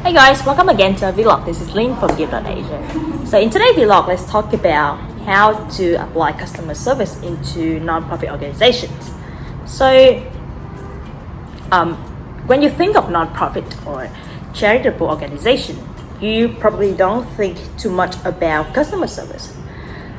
Hey guys, welcome again to our vlog. This is Lynn from give.asia. So in today's vlog, let's talk about how to apply customer service into non-profit organizations. So when you think of non-profit or charitable organization, you probably don't think too much about customer service,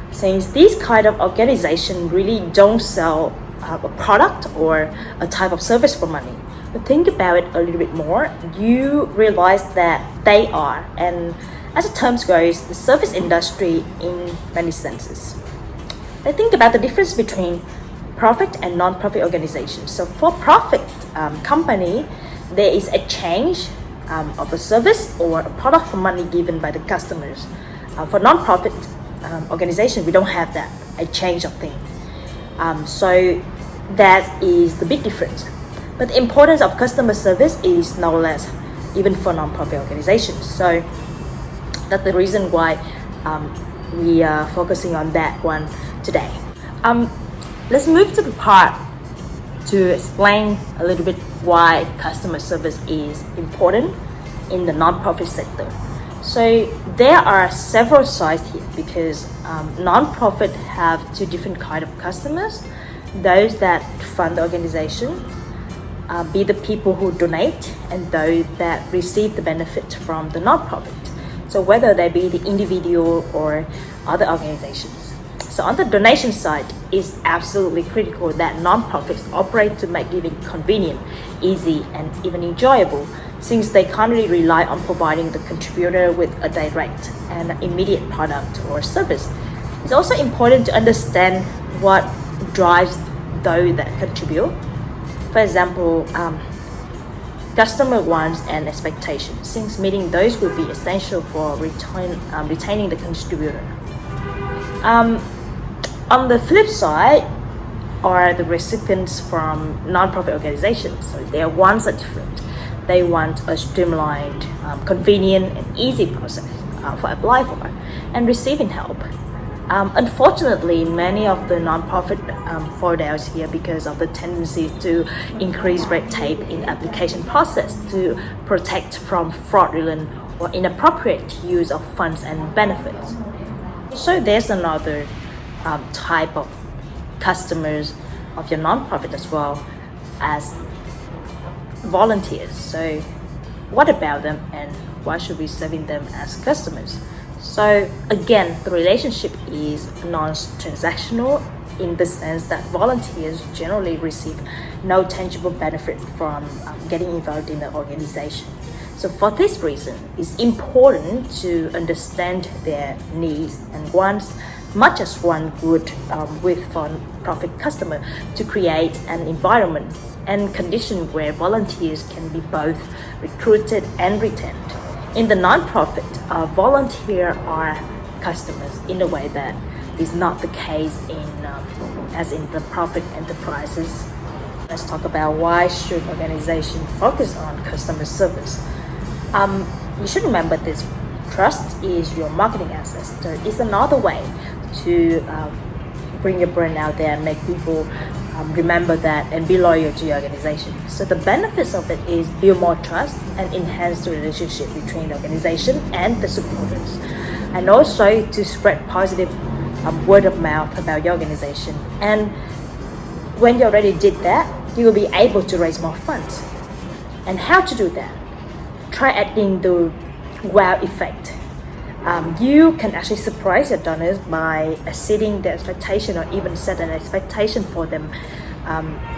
since these kind of organizations really don't sell a product or a type of service for money. But think about it a little bit more, you realize that they are, and as the term goes, the service industry in many senses. Let's think about the difference between profit and non-profit organizations. So for profit company, there is a change of a service or a product for money given by the customers. For non-profit organization, we don't have that, a change of thing. So that is the big difference. But the importance of customer service is no less, even for non-profit organizations. So that's the reason why we are focusing on that one today. Let's move to the part to explain a little bit why customer service is important in the non-profit sector. So there are several sides here because non-profit have two different kinds of customers. Those that fund the organization, be the people who donate, and those that receive the benefit from the non-profit. So whether they be the individual or other organizations. So on the donation side, it's absolutely critical that non-profits operate to make giving convenient, easy, and even enjoyable, since they can't really rely on providing the contributor with a direct and immediate product or service. It's also important to understand what drives those that contribute. For example, customer wants and expectations, since meeting those will be essential for retaining the contributor. On the flip side are the recipients from non-profit organizations. So their wants are different. They want a streamlined, convenient, and easy process for applying for and receiving help. Unfortunately, many of the non-profit fall down here because of the tendency to increase red tape in the application process to protect from fraudulent or inappropriate use of funds and benefits. So there's another type of customers of your non-profit as well as volunteers. So what about them, and why should we serving them as customers? So again, the relationship is non-transactional in the sense that volunteers generally receive no tangible benefit from getting involved in the organization. So for this reason, it's important to understand their needs and wants, much as one would with for-profit customer, to create an environment and condition where volunteers can be both recruited and retained. In the non-profit, volunteers are customers in a way that is not the case as in the profit enterprises. Let's talk about why should organizations focus on customer service. You should remember this: trust is your marketing asset. So it's another way to bring your brand out there and make people remember that and be loyal to your organization. So the benefits of it is build more trust and enhance the relationship between the organization and the supporters, and also to spread positive word of mouth about your organization. And when you already did that, you will be able to raise more funds. And how to do that? Try adding the wow effect. You can actually surprise your donors by exceeding their expectation, or even set an expectation for them,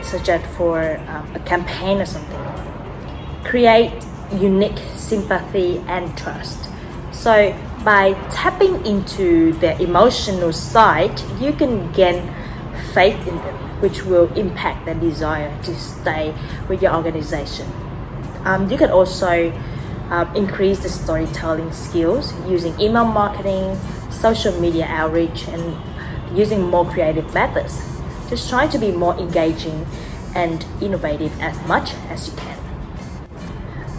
such as for a campaign or something. Create unique sympathy and trust. So by tapping into their emotional side, you can gain faith in them, which will impact their desire to stay with your organization. You can also increase the storytelling skills using email marketing, social media outreach, and using more creative methods. Just try to be more engaging and innovative as much as you can.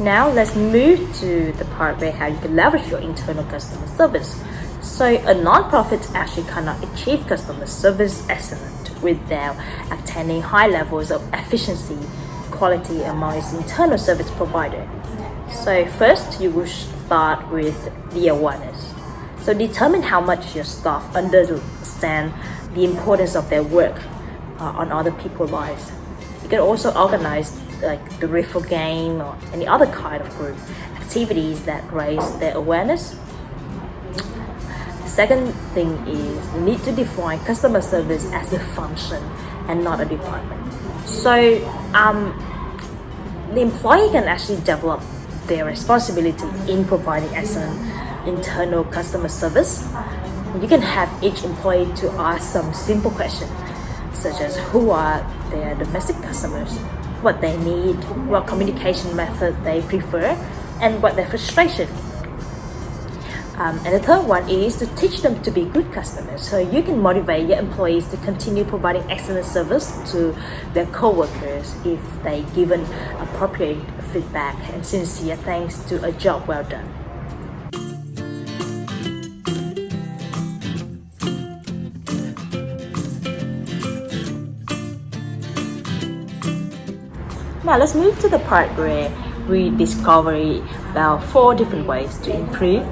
Now let's move to the part where how you can leverage your internal customer service. So a non-profit actually cannot achieve customer service excellence without attaining high levels of efficiency, quality among its internal service provider. So first, you will start with the awareness. So determine how much your staff understand the importance of their work on other people's lives. You can also organize like the riffle game or any other kind of group activities that raise their awareness. The second thing is you need to define customer service as a function and not a department. So the employee can actually develop their responsibility in providing excellent internal customer service. You can have each employee to ask some simple questions such as who are their domestic customers, what they need, what communication method they prefer, and what their frustration. And the third one is to teach them to be good customers. So you can motivate your employees to continue providing excellent service to their co-workers if they given appropriate feedback and sincere thanks to a job well done. Now let's move to the part where we discover about 4 different ways to improve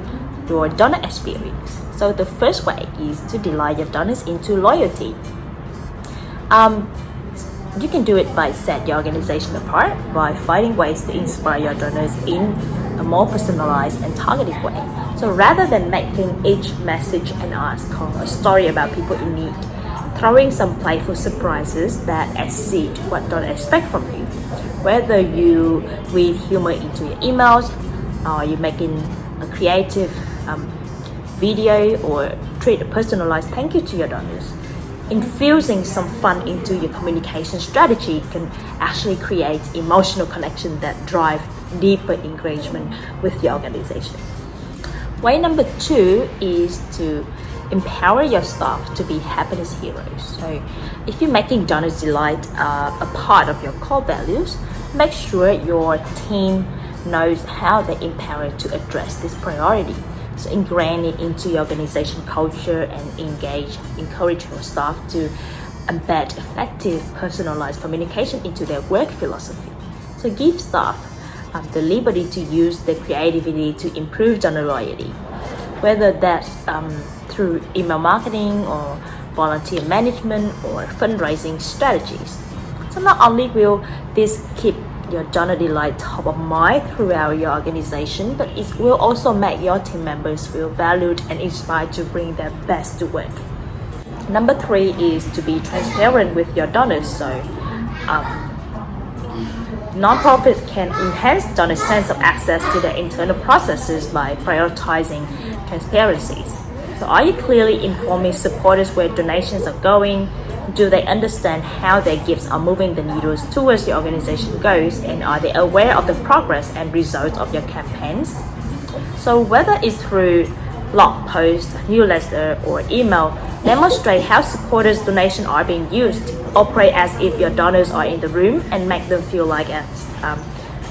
your donor experience. So the first way is to delight your donors into loyalty. You can do it by set your organization apart by finding ways to inspire your donors in a more personalized and targeted way. So rather than making each message an ask or a story about people in need, throwing some playful surprises that exceed what donors expect from you. Whether you weave humor into your emails, or you're making a creative video, or treat a personalized thank you to your donors. Infusing some fun into your communication strategy can actually create emotional connection that drive deeper engagement with your organization. Way number 2 is to empower your staff to be happiness heroes. So if you're making donors delight a part of your core values, make sure your team knows how they empower to address this priority. So ingrain it into your organization culture and encourage your staff to embed effective personalized communication into their work philosophy. So give staff the liberty to use their creativity to improve donor loyalty, whether that's through email marketing or volunteer management or fundraising strategies. So not only will this keep your donor delight top of mind throughout your organization, but it will also make your team members feel valued and inspired to bring their best to work. Number 3 is to be transparent with your donors. So nonprofits can enhance donors' sense of access to their internal processes by prioritizing transparencies. So are you clearly informing supporters where donations are going? Do they understand how their gifts are moving the needles towards your organization goals, and are they aware of the progress and results of your campaigns? So whether it's through blog post, newsletter, or email, demonstrate how supporters' donations are being used. Operate as if your donors are in the room and make them feel like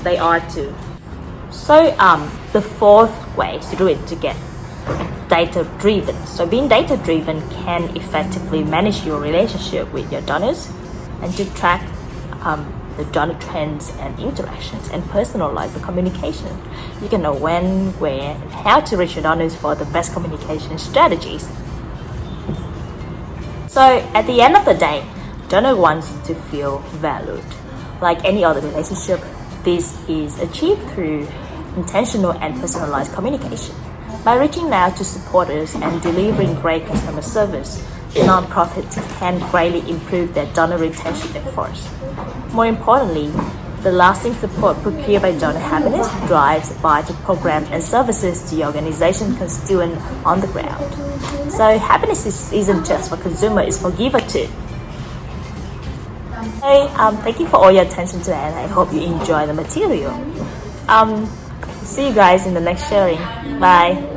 they are too. So the fourth way to do it to get data-driven. So being data-driven can effectively manage your relationship with your donors and to track the donor trends and interactions and personalize the communication. You can know when, where, and how to reach your donors for the best communication strategies. So at the end of the day, donor wants to feel valued. Like any other relationship, this is achieved through intentional and personalized communication. By reaching out to supporters and delivering great customer service, nonprofits can greatly improve their donor retention efforts. More importantly, the lasting support procured by donor happiness drives vital programs and services to your organization constituent on the ground. So happiness isn't just for consumer, it's for giver too. Hey, thank you for all your attention today, and I hope you enjoy the material. See you guys in the next sharing. Bye.